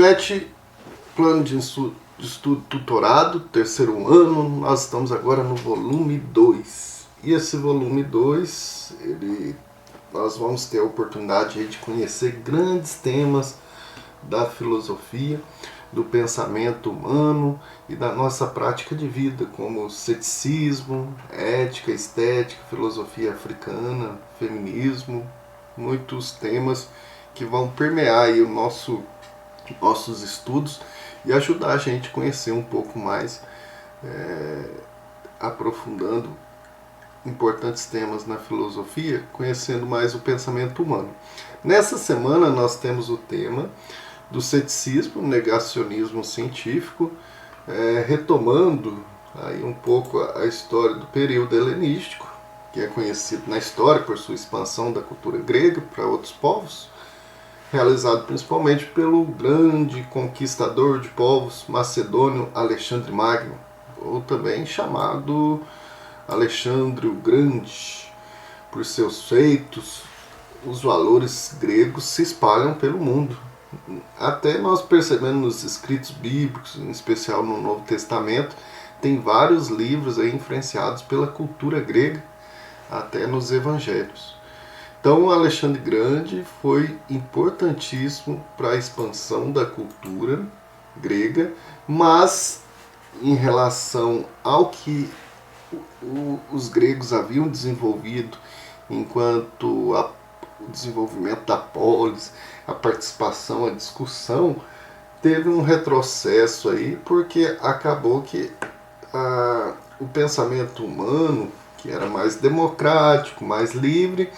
PET, plano de estudo tutorado, terceiro ano, nós estamos agora no volume 2. E esse volume 2, nós vamos ter a oportunidade de conhecer grandes temas da filosofia, do pensamento humano e da nossa prática de vida, como ceticismo, ética, estética, filosofia africana, feminismo, muitos temas que vão permear aí nossos estudos e ajudar a gente a conhecer um pouco mais, aprofundando importantes temas na filosofia, conhecendo mais o pensamento humano. Nessa semana nós temos o tema do ceticismo, negacionismo científico, retomando aí um pouco a história do período helenístico, que é conhecido na história por sua expansão da cultura grega para outros povos, realizado principalmente pelo grande conquistador de povos macedônio Alexandre Magno, ou também chamado Alexandre o Grande. Por seus feitos, os valores gregos se espalham pelo mundo. Até nós percebemos nos escritos bíblicos, em especial no Novo Testamento, tem vários livros aí influenciados pela cultura grega, até nos evangelhos. Então, Alexandre Grande foi importantíssimo para a expansão da cultura grega, mas em relação ao que os gregos haviam desenvolvido enquanto o desenvolvimento da polis, a participação, a discussão, teve um retrocesso aí, porque acabou que o pensamento humano, que era mais democrático, mais livre,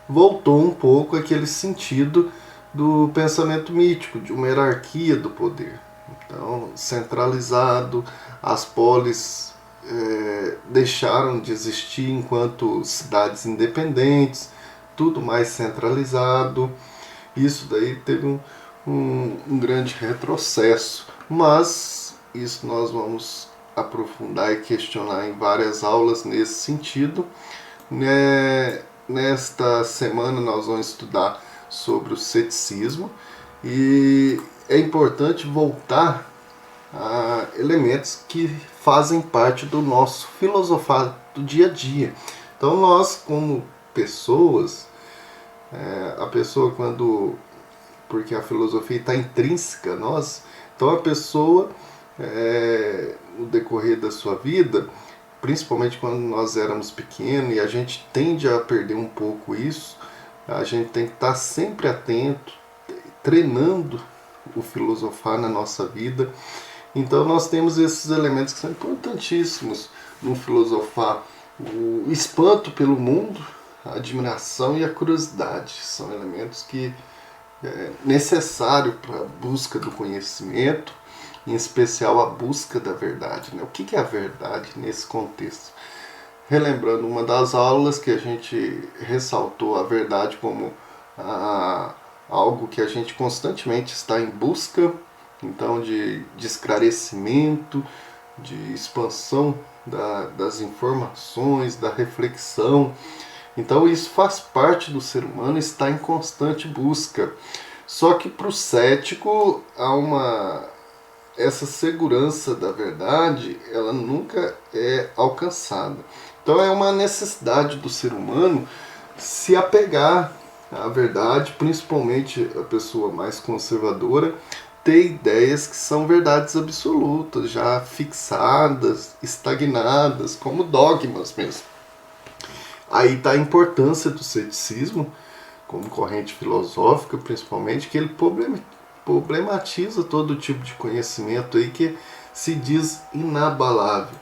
voltou um pouco àquele sentido do pensamento mítico, de uma hierarquia do poder. Então, centralizado, as polis deixaram de existir enquanto cidades independentes, tudo mais centralizado. Isso daí teve um grande retrocesso, mas isso nós vamos aprofundar e questionar em várias aulas nesse sentido. Nesta semana nós vamos estudar sobre o ceticismo e é importante voltar a elementos que fazem parte do nosso filosofar do dia a dia. Então nós, como pessoas, a pessoa porque a filosofia está intrínseca a nós, então a pessoa, no decorrer da sua vida, principalmente quando nós éramos pequenos, e a gente tende a perder um pouco isso, a gente tem que estar sempre atento, treinando o filosofar na nossa vida. Então nós temos esses elementos que são importantíssimos no filosofar: o espanto pelo mundo, a admiração e a curiosidade. São elementos que é necessário para a busca do conhecimento, em especial a busca da verdade. O que é a verdade nesse contexto? Relembrando uma das aulas que a gente ressaltou a verdade como algo que a gente constantemente está em busca, então de esclarecimento, de expansão das informações, da reflexão. Então isso faz parte do ser humano, está em constante busca. Só que para o cético essa segurança da verdade, ela nunca é alcançada. Então é uma necessidade do ser humano se apegar à verdade, principalmente a pessoa mais conservadora, ter ideias que são verdades absolutas, já fixadas, estagnadas, como dogmas mesmo. Aí está a importância do ceticismo, como corrente filosófica, principalmente, que ele problematiza todo tipo de conhecimento aí que se diz inabalável.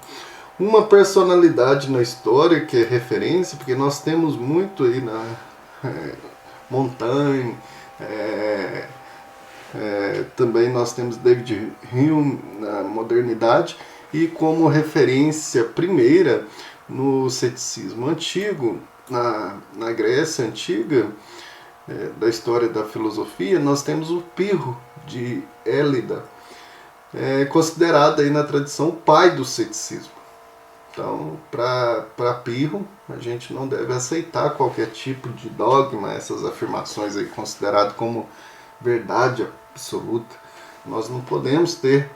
Uma personalidade na história que é referência, porque nós temos muito aí na Montaigne, também nós temos David Hume na modernidade, e como referência primeira no ceticismo antigo, na Grécia Antiga, da história da filosofia, nós temos o Pirro de Élida, considerado aí na tradição o pai do ceticismo. Então, para Pirro, a gente não deve aceitar qualquer tipo de dogma, essas afirmações aí consideradas como verdade absoluta. Nós não podemos ter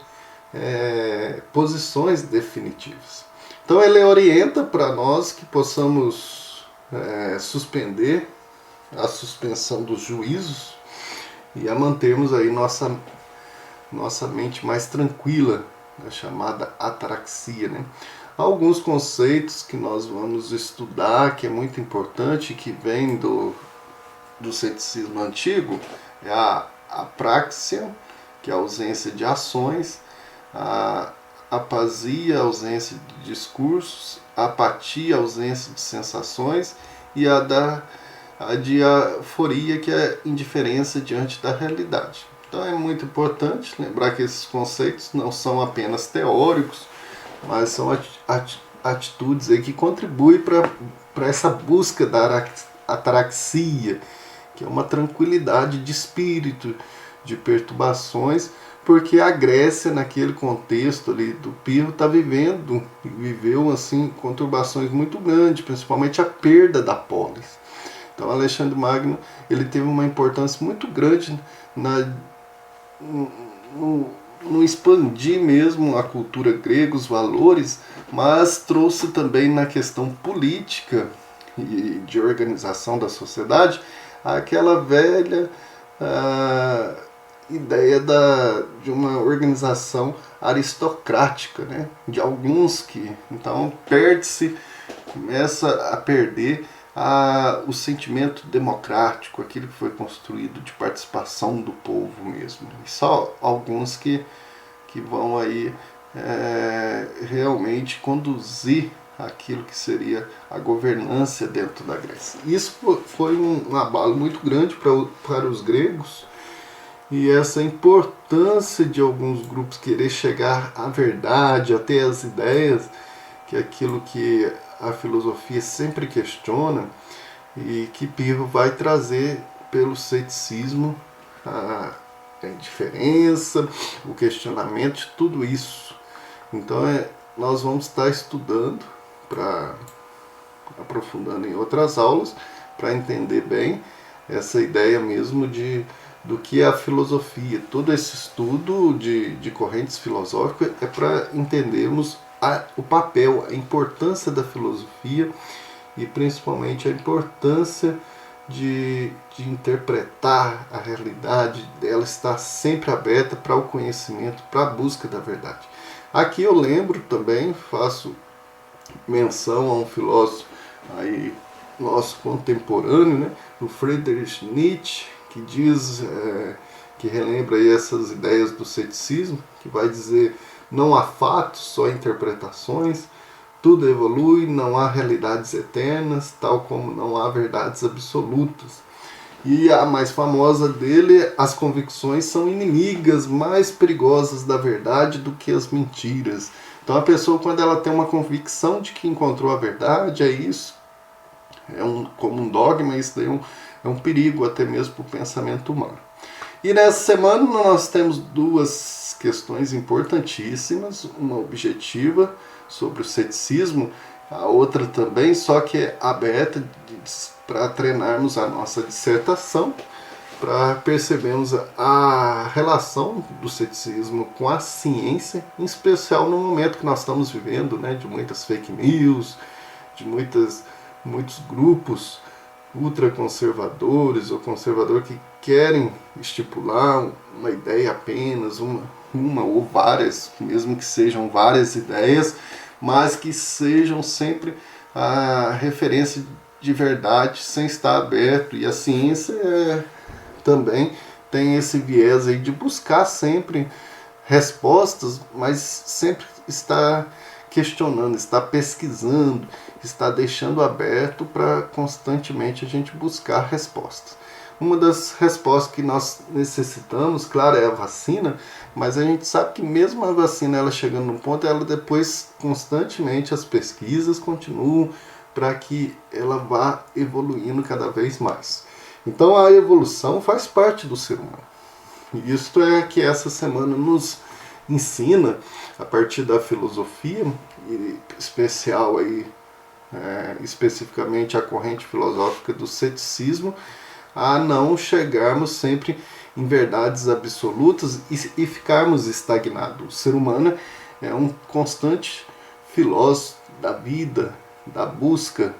posições definitivas. Então ele orienta para nós que possamos suspender a suspensão dos juízos e a mantermos aí nossa mente mais tranquila, a chamada ataraxia, né? Há alguns conceitos que nós vamos estudar, que é muito importante, que vem do ceticismo antigo, é a apraxia, que é a ausência de ações, a apasia, a ausência de discursos, a apatia, a ausência de sensações, e a diaforia, que é a indiferença diante da realidade. Então é muito importante lembrar que esses conceitos não são apenas teóricos, mas são atitudes aí que contribuem para essa busca da ataraxia, que é uma tranquilidade de espírito, de perturbações, porque a Grécia, naquele contexto ali do Pirro, viveu assim conturbações muito grandes, principalmente a perda da polis. Então Alexandre Magno ele teve uma importância muito grande no expandir mesmo a cultura grega, os valores, mas trouxe também na questão política e de organização da sociedade aquela velha ideia de uma organização aristocrática, né? De alguns que então começa a perder o sentimento democrático, aquilo que foi construído de participação do povo mesmo. E só alguns que vão aí realmente conduzir aquilo que seria a governança dentro da Grécia. Isso foi um abalo muito grande para os gregos, e essa importância de alguns grupos querer chegar à verdade, até as ideias, que é aquilo que a filosofia sempre questiona, e que Pirro vai trazer pelo ceticismo a indiferença, o questionamento de tudo isso. Então nós vamos estar estudando, aprofundando em outras aulas, para entender bem essa ideia mesmo do que é a filosofia. Todo esse estudo de correntes filosóficas é para entendermos o papel, a importância da filosofia e principalmente a importância de interpretar a realidade, dela estar sempre aberta para o conhecimento, para a busca da verdade. Aqui eu lembro também, faço menção a um filósofo aí, nosso contemporâneo, né, o Friedrich Nietzsche, que diz, que relembra aí essas ideias do ceticismo, que vai dizer: não há fatos, só interpretações, tudo evolui, não há realidades eternas, tal como não há verdades absolutas. E a mais famosa dele: as convicções são inimigas mais perigosas da verdade do que as mentiras. Então a pessoa, quando ela tem uma convicção de que encontrou a verdade, é isso, como um dogma, isso daí é um perigo até mesmo para o pensamento humano. E nessa semana nós temos duas questões importantíssimas, uma objetiva sobre o ceticismo, a outra também, só que é aberta para treinarmos a nossa dissertação, para percebermos a relação do ceticismo com a ciência, em especial no momento que nós estamos vivendo, né, de muitas fake news, de muitos grupos ultraconservadores ou conservadores que querem estipular uma ideia apenas, uma ou várias, mesmo que sejam várias ideias, mas que sejam sempre a referência de verdade, sem estar aberto. E a ciência também tem esse viés aí de buscar sempre respostas, mas sempre está questionando, está pesquisando, está deixando aberto para constantemente a gente buscar respostas. Uma das respostas que nós necessitamos, claro, é a vacina, mas a gente sabe que mesmo a vacina ela chegando num ponto, ela depois constantemente as pesquisas continuam para que ela vá evoluindo cada vez mais. Então a evolução faz parte do ser humano. E isso é que essa semana nos ensina, a partir da filosofia, e especial aí, especificamente a corrente filosófica do ceticismo, a não chegarmos sempre em verdades absolutas e ficarmos estagnados. O ser humano é um constante filósofo da vida, da busca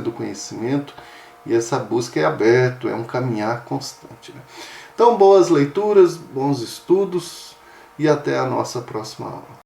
do conhecimento, e essa busca é aberta, é um caminhar constante, né? Então, boas leituras, bons estudos e até a nossa próxima aula.